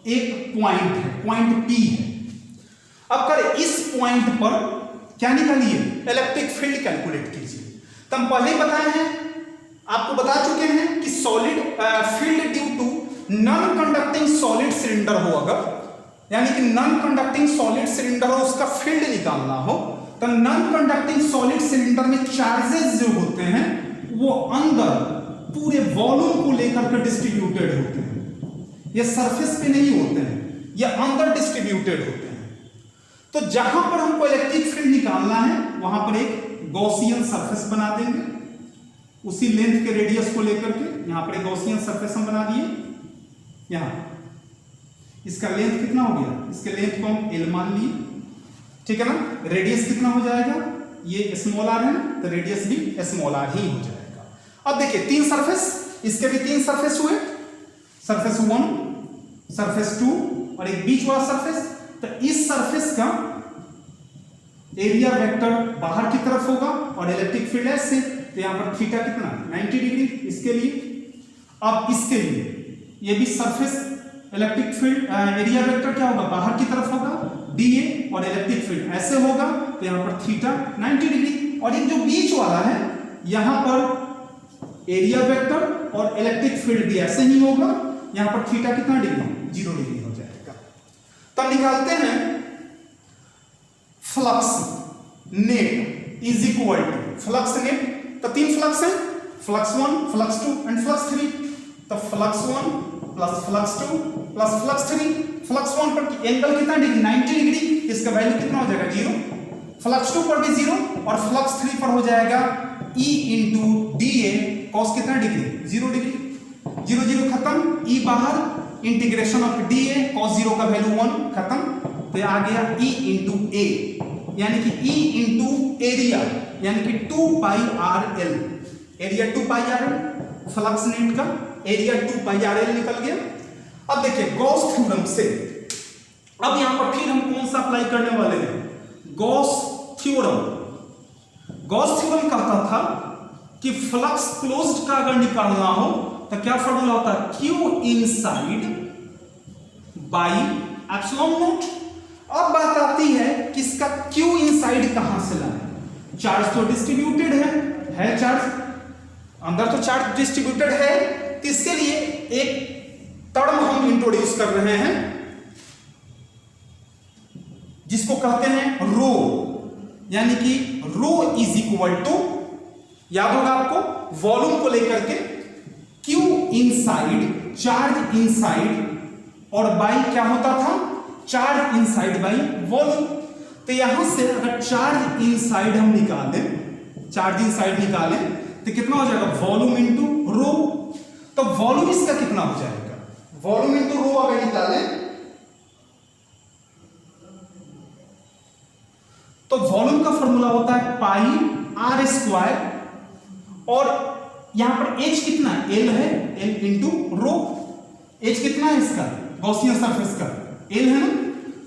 एक पॉइंट है, पॉइंट P है। अब कर इस पॉइंट पर क्या निकालिए, इलेक्ट्रिक फील्ड कैलकुलेट कीजिए। तो हम पहले ही बताए हैं, आपको बता चुके हैं कि solid field due to non conducting solid cylinder हो, अगर यानी कि नॉन कंडक्टिंग सॉलिड सिलेंडर हो, उसका फील्ड निकालना हो, तो नॉन कंडक्टिंग सॉलिड सिलेंडर में चार्जेस जो होते हैं वो अंदर पूरे वॉल्यूम को लेकर के डिस्ट्रीब्यूटेड होते हैं, ये सरफेस पे नहीं होते हैं, ये अंदर डिस्ट्रीब्यूटेड होते हैं। तो जहां पर हमको इलेक्ट्रिक फील्ड निकालना है वहां पर एक गॉसियन सरफेस बना देंगे, उसी लेंथ के रेडियस को लेकर के यहां पर एक गॉसियन सरफेस हम बना दिए। यहां इसका लेंथ कितना हो गया, इसके लेंथ को हम L मान लिए, ठीक है ना, रेडियस कितना हो जाएगा, ये स्मॉल r है तो रेडियस भी स्मॉल r ही हो जाएगा। अब देखिए 3 सरफेस, इसके भी 3 सरफेस हुए, सरफेस 1, सरफेस 2 और एक बीच वाला सरफेस। तो इस सरफेस का एरिया वेक्टर बाहर की तरफ होगा और इलेक्ट्रिक फील्ड ऐसे, तो यहां पर थीटा कितना 90 डिग्री इसके लिए। अब इसके लिए ये भी surface electric field area vector क्या होगा, बाहर की तरफ होगा dA, और इलेक्ट्रिक फील्ड ऐसे होगा, तो यहां पर थीटा 90 डिग्री। और एक जो बीच वाला है यहां पर एरिया वेक्टर और इलेक्ट्रिक फील्ड भी ऐसे ही होगा, यहां पर थीटा कितना डिग्री, 0 डिग्री हो जाएगा। तब निकालते हैं flux net is equal to flux net, तो 3 फ्लक्स है, फ्लक्स 1, फ्लक्स 2 एंड फ्लक्स 3। तो flux 1 plus flux 2 plus flux 3, flux 1 पर एंगल कितना डिग्री 90 डिग्री, इसका वैल्यू कितना हो जाएगा 0, फ्लक्स 2 पर भी 0 और फ्लक्स 3 पर हो जाएगा E इंटू DA कॉस कितना डिग्री 0 डिग्री, 0 0 खत्म, E बाहर, इंटीग्रेशन ऑफ DA cos 0 का वैल्यू 1 खत्म, तो आ गया E इंटू A यानी कि E इंटू एरिया यानी कि 2 pi RL, area 2 pi RL, flux net का एरिया 2 पाई RL निकल गया। अब देखिए गॉस थ्योरम से अब यहां पर फिर हम कौन सा अप्लाई करने वाले हैं, गॉस थ्योरम। गॉस थ्योरम कहता था कि फ्लक्स क्लोज्ड का अगर निकालना हो तो क्या फॉर्मूला होता है, Q inside by epsilon naught. अब बात आती है कि इसका Q इनसाइड कहां से लाएं, चार्ज तो डिस्ट्रीब्यूटेड है चार्ज अंदर, तो चार्ज डिस्ट्रीब्यूटेड है, तो इसके लिए एक टर्म हम इंट्रोड्यूस कर रहे हैं जिसको कहते हैं रो, यानी कि रो इज इक्वल टू, याद होगा आपको वॉल्यूम को लेकर के Q इनसाइड चार्ज इनसाइड और बाई क्या होता था चार्ज इनसाइड बाई वॉल्यूम। तो यहां से अगर चार्ज इनसाइड हम निकालें, चार्ज इनसाइड निकालें तो कितना हो जाएगा वॉल्यूम इंटू रो। तो वॉल्यूम इसका कितना हो जाएगा, वॉल्यूम इंटू रो अगर निकालें तो वॉल्यूम का फॉर्मूला होता है पाई R स्क्वायर और यहां पर H कितना L है, L इंटू रो। H कितना है इसका गॉसियन सरफेस का L है ना,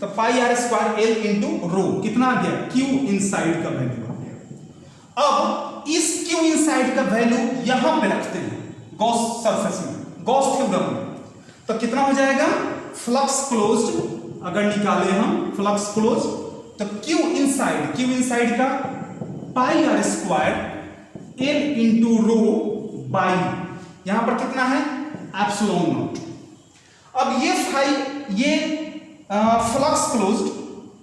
तो पाई R स्क्वायर L इंटू रो कितना आ गया Q इनसाइड का वैल्यू आ गया। अब इस Q इनसाइड का वैल्यू यहां पे रखते हैं गॉस सरफेस में, गॉस थ्योरम में, तो कितना हो जाएगा फ्लक्स क्लोज्ड अगर निकाले हम फ्लक्स क्लोज्ड तो Q इनसाइड का पाई R square L into rho by यहां पर कितना है एप्सिलॉन नॉट। अब ये फ्लक्स क्लोज्ड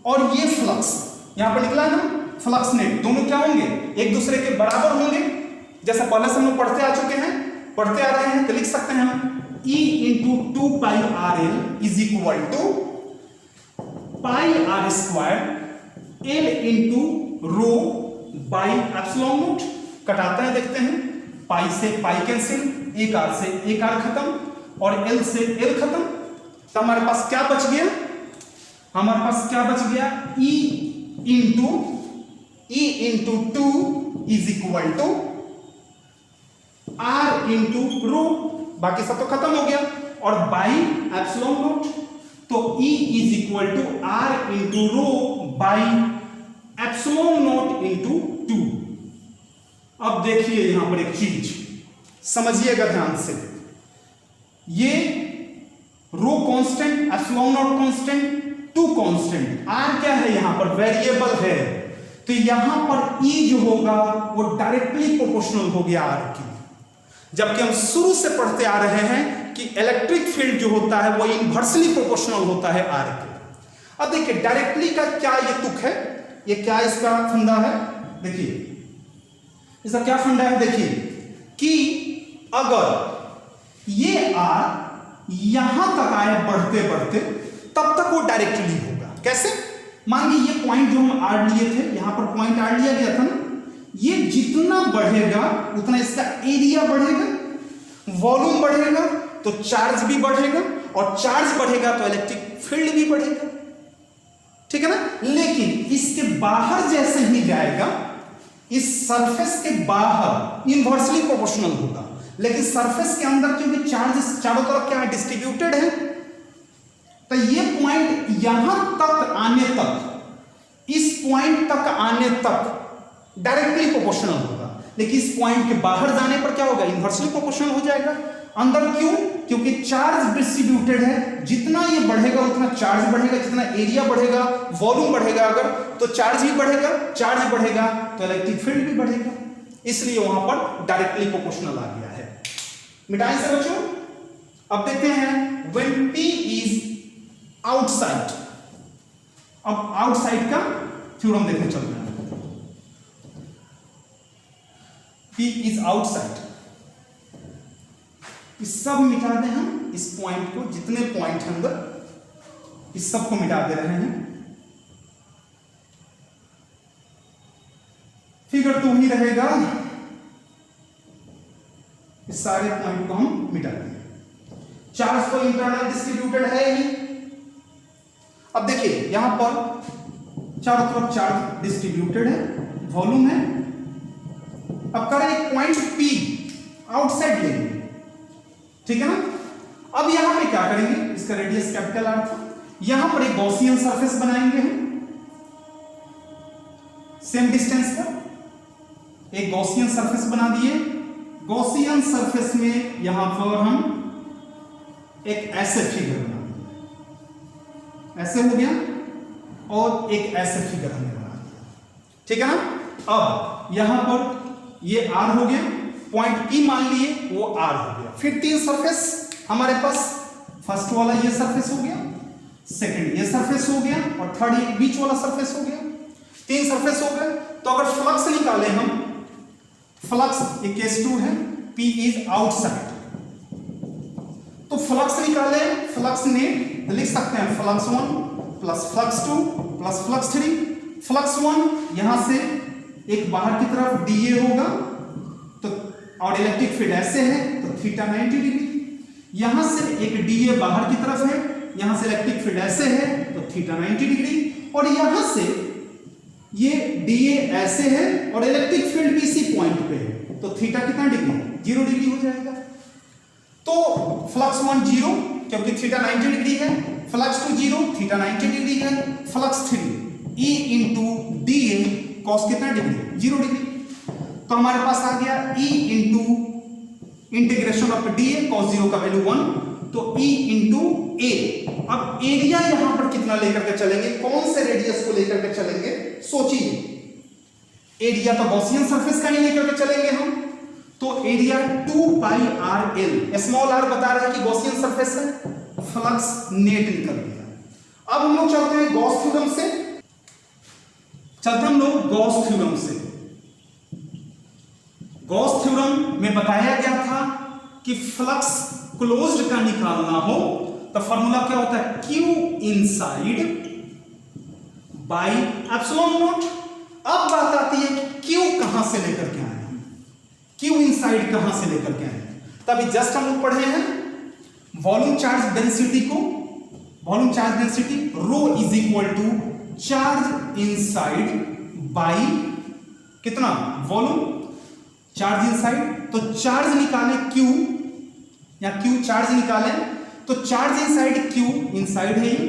और ये फ्लक्स यहां पर निकला है ना फ्लक्स नेट, दोनों क्या होंगे एक दूसरे के बराबर होंगे, जैसा पहले से हम लोग पढ़ते आ चुके हैं, पढ़ते आ रहे हैं, तो लिख सकते हैं हम E into 2 pi RL is equal to pi R square L into rho by epsilon naught. कटाते हैं देखते हैं, पाई से पाई कैंसिल, एक R से एक R खत्म और L से L खत्म, तो हमारे पास क्या बच गया, हमारे पास क्या बच गया E into 2 is equal to R into rho, बाकी सब तो खत्म हो गया और बाई एप्सिलॉन नॉट, तो E is equal to R into rho by epsilon naught into 2। अब देखिए यहां पर एक चीज समझिएगा ध्यान से, ये rho constant epsilon naught constant 2 constant, R क्या है यहां पर वेरिएबल है, तो यहां पर E जो होगा वो डायरेक्टली प्रोपोर्शनल हो गया R की, जबकि हम शुरू से पढ़ते आ रहे हैं कि इलेक्ट्रिक फील्ड जो होता है वो इनवर्सली प्रोपोर्शनल होता है R के। अब देखिए डायरेक्टली का क्या ये तुक है, ये क्या इसका फंडा है, देखिए इसका क्या फंडा है, देखिए कि अगर ये R यहां तक आए बढ़ते बढ़ते तब तक वो डायरेक्टली होगा। कैसे, मान लीजिए ये पॉइंट जो हम R लिए थे, यहां पर पॉइंट R लिया गया था ना, ये जितना बढ़ेगा उतना इसका एरिया बढ़ेगा, वॉल्यूम बढ़ेगा तो चार्ज भी बढ़ेगा और चार्ज बढ़ेगा तो इलेक्ट्रिक फील्ड भी बढ़ेगा, ठीक है ना। लेकिन इसके बाहर जैसे ही जाएगा, इस सरफेस के बाहर इनवर्सली प्रोपोर्शनल होगा, लेकिन सरफेस के अंदर क्योंकि चार्ज चारों तरफ क्या है डिस्ट्रीब्यूटेड है, तो ये पॉइंट यहां तक आने तक, इस पॉइंट तक आने तक डायरेक्टली प्रोपोर्शनल होगा, लेकिन इस पॉइंट के बाहर जाने पर क्या होगा इनवर्सली प्रोपोर्शनल हो जाएगा। अंदर क्यों, क्योंकि चार्ज डिस्ट्रीब्यूटेड है, जितना ये बढ़ेगा उतना चार्ज बढ़ेगा, जितना एरिया बढ़ेगा वॉल्यूम बढ़ेगा, अगर तो चार्ज भी बढ़ेगा, चार्ज बढ़ेगा तो इलेक्ट्रिक फील्ड भी बढ़ेगा, इसलिए वहां पर डायरेक्टली प्रोपोर्शनल आ गया है। मिटाएं से बच्चों, अब देखते हैं व्हेन P इज आउटसाइड। अब आउटसाइड का थ्योरम देखने चलते हैं। P इज आउटसाइड, इस सब मिटा दें हम, इस पॉइंट को, जितने पॉइंट हैं अंदर इस सब को मिटा दे रहे हैं। फिगर तो वही रहेगा, इस सारे पॉइंट को हम मिटा देंगे। चार्ज तो इंटरनल डिस्ट्रीब्यूटेड है ही। अब देखिए यहां पर चारों तरफ चार्ज डिस्ट्रीब्यूटेड है, वॉल्यूम है। अब करें एक पॉइंट P आउटसाइड लेंगे, ठीक है ना। अब यहां पे क्या करेंगे, इसका रेडियस कैपिटल R था, यहां पर एक गॉसियन सरफेस बनाएंगे हम, सेम डिस्टेंस पर एक गॉसियन सरफेस बना दिए। गॉसियन सरफेस में यहां पर हम एक ऐसे फिगर बना दिए, ऐसे हो गया, और एक ऐसे फिगर हमने बना दिया, ठीक है ना। अब यहां पर ये R हो गया, पॉइंट P मान लिए वो R हो गया। फिर तीन सरफेस हमारे पास, फर्स्ट वाला ये सरफेस हो गया, सेकंड ये सरफेस हो गया, और थर्ड ये बीच वाला सरफेस हो गया। तीन सरफेस हो गए। तो अगर फ्लक्स निकाले हम, फ्लक्स ये केस 2 है, P इज आउटसाइड, तो फ्लक्स निकाले, फ्लक्स नेट लिख सकते हैं flux 1 plus flux 2 plus flux 3। Flux 1 यहां से एक बाहर की तरफ dA होगा, तो और इलेक्ट्रिक फील्ड ऐसे है तो थीटा 90 डिग्री। यहां से एक dA बाहर की तरफ है, यहां से इलेक्ट्रिक फील्ड ऐसे है तो थीटा 90 डिग्री, और यहां से ये dA ऐसे है और इलेक्ट्रिक फील्ड भी इसी पॉइंट पे है, तो थीटा कितना डिग्री, 0 डिग्री हो जाएगा। तो फ्लक्स 1 0 क्योंकि थीटा 90 डिग्री है, फ्लक्स 2 0 थीटा 90 डिग्री है, flux 3 E into dA cos कितना डिग्री, 0 डिग्री। तो हमारे पास आ गया E into integration of dA cos 0 का वैल्यू 1, तो E इंटू A। अब एरिया यहां पर कितना लेकर के चलेंगे, कौन से रेडियस को लेकर के चलेंगे, सोचिए। एरिया तो गॉसियन सरफेस का ही लेकर के चलेंगे हम, तो area 2 pi RL, small r बता रहा है कि गॉसियन सरफेस है, फ्लक्स नेट निकल गया। अब हम लोग चलते हैं गॉस थ्योरम से, चलते हम लोग गॉस थ्योरम से। गॉस थ्योरम में बताया गया था कि फ्लक्स क्लोज्ड का निकालना हो तो फॉर्मूला क्या होता है, Q inside by epsilon naught. अब बात आती है कि Q कहां से लेकर के आए हैं, Q इनसाइड कहां से लेकर के आए हैं। तभी जस्ट हम लोग पढ़े हैं वॉल्यूम चार्ज डेंसिटी को, volume charge density rho is equal to charge inside by कितना, वॉल्यूम चार्ज इनसाइड। तो चार्ज निकाले Q, या Q चार्ज निकाले, तो चार्ज इनसाइड Q इनसाइड है ये,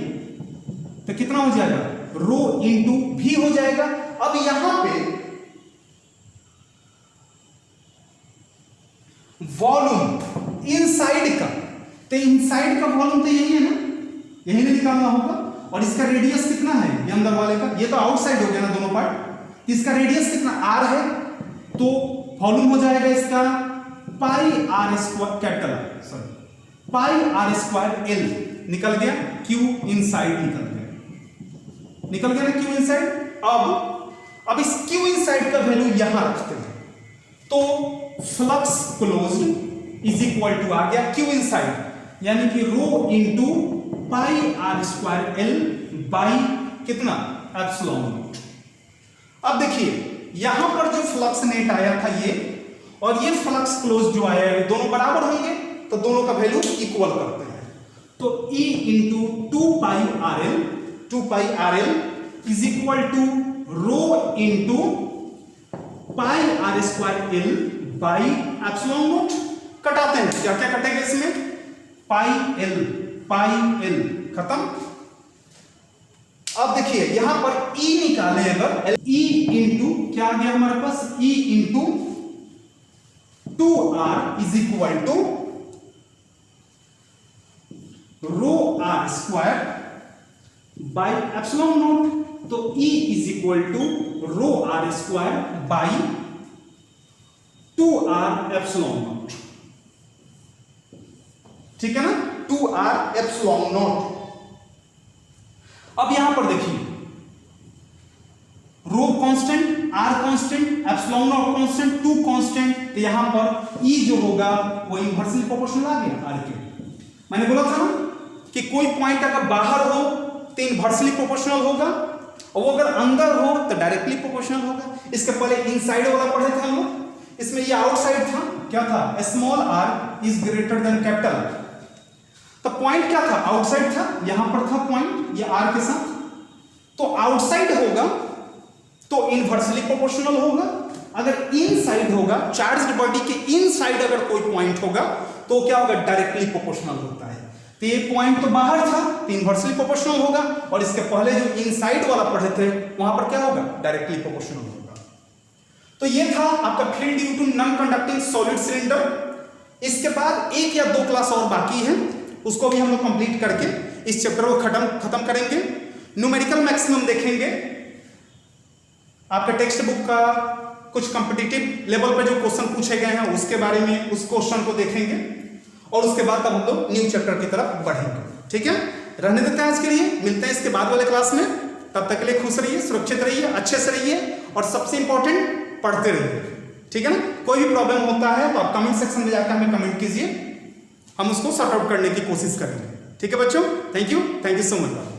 तो कितना हो जाएगा, रो इंटू भी हो जाएगा। अब यहां पे वॉल्यूम इनसाइड का, तो इनसाइड का वॉल्यूम तो यही है ना, यही निकालना होगा। और इसका रेडियस कितना है, ये अंदर वाले का, ये तो आउटसाइड हो गया ना दोनों पार्ट, इसका रेडियस कितना R है, तो वॉल्यूम हो जाएगा इसका पाई R स्क्वायर, कैपिटल सॉरी पाई R स्क्वायर L, निकल गया Q इनसाइड निकल गया ना Q इनसाइड। अब इस Q इनसाइड का वैल्यू यहां रखते हैं, तो flux closed is equal to आ गया Q इनसाइड, यानी कि rho into pi R square L by कितना, एप्सिलॉन नॉट। अब देखिए यहां पर जो फ्लक्स नेट आया था ये, और ये फ्लक्स क्लोज जो आया है, दोनों बराबर होंगे, तो दोनों का वैल्यू इक्वल करते हैं। तो E into 2 pi RL is equal to rho into pi R square L by epsilon naught. कटाते हैं, क्या क्या कटेगा इसमें, पाई L खत्म। अब देखिए यहां पर E निकाले, अगर E इंटू क्या आ गया हमारे पास, E into 2R is equal to rho R square by epsilon naught. तो E is equal to rho R square by 2R epsilon naught, ठीक है ना, 2R एप्सिलॉन नॉट। अब यहां पर देखिए rho constant, R constant, epsilon naught constant, 2 constant, तो यहां पर ई जो होगा वो इनवर्सली प्रोपोर्शनल आ गया आर के। मैंने बोला था कि कोई पॉइंट अगर बाहर हो तो इनवर्सली प्रोपोर्शनल होगा, और वो अगर अंदर हो तो डायरेक्टली प्रोपोर्शनल होगा। इसके पहले इनसाइड वाला पढ़े थे हम लोग, इसमें ये आउटसाइड था, क्या था, small R is greater than capital R. तो पॉइंट क्या था, आउटसाइड था, यहां पर था पॉइंट ये आर के साथ, तो आउटसाइड होगा तो इनवर्सली प्रोपोर्शनल होगा। अगर इनसाइड होगा, चार्ज्ड बॉडी के इनसाइड अगर कोई पॉइंट होगा तो क्या होगा, डायरेक्टली प्रोपोर्शनल होता है। तो ये पॉइंट तो बाहर था तो इनवर्सली प्रोपोर्शनल होगा, और इसके पहले जो इनसाइड वाला पढ़े थे वहां पर क्या होगा, डायरेक्टली प्रोपोर्शनल होगा। तो ये था आपका field due to non conducting solid cylinder. इसके बाद एक या दो क्लास और बाकी है, उसको भी हम लोग कंप्लीट करके इस चैप्टर को खत्म करेंगे। न्यूमेरिकल मैक्सिमम देखेंगे, आपके टेक्स्ट बुक का कुछ कॉम्पिटिटिव लेवल पर जो क्वेश्चन पूछे गए हैं उसके बारे में, उस क्वेश्चन को देखेंगे, और उसके बाद तब हम लोग न्यू चैप्टर की तरफ बढ़ेंगे। ठीक है, रहने देते हैं आज के लिए, मिलते हैं इसके बाद वाले क्लास में। तब तक के लिए खुश रहिए, सुरक्षित रहिए, अच्छे से रहिए, और सबसे इंपॉर्टेंट पढ़ते रहिए। ठीक है ना, कोई भी प्रॉब्लम होता है तो आप कमेंट सेक्शन में जाकर हमें कमेंट कीजिए, हम उसको सॉर्ट आउट करने की कोशिश करेंगे। ठीक है बच्चों, थैंक यू सो मच।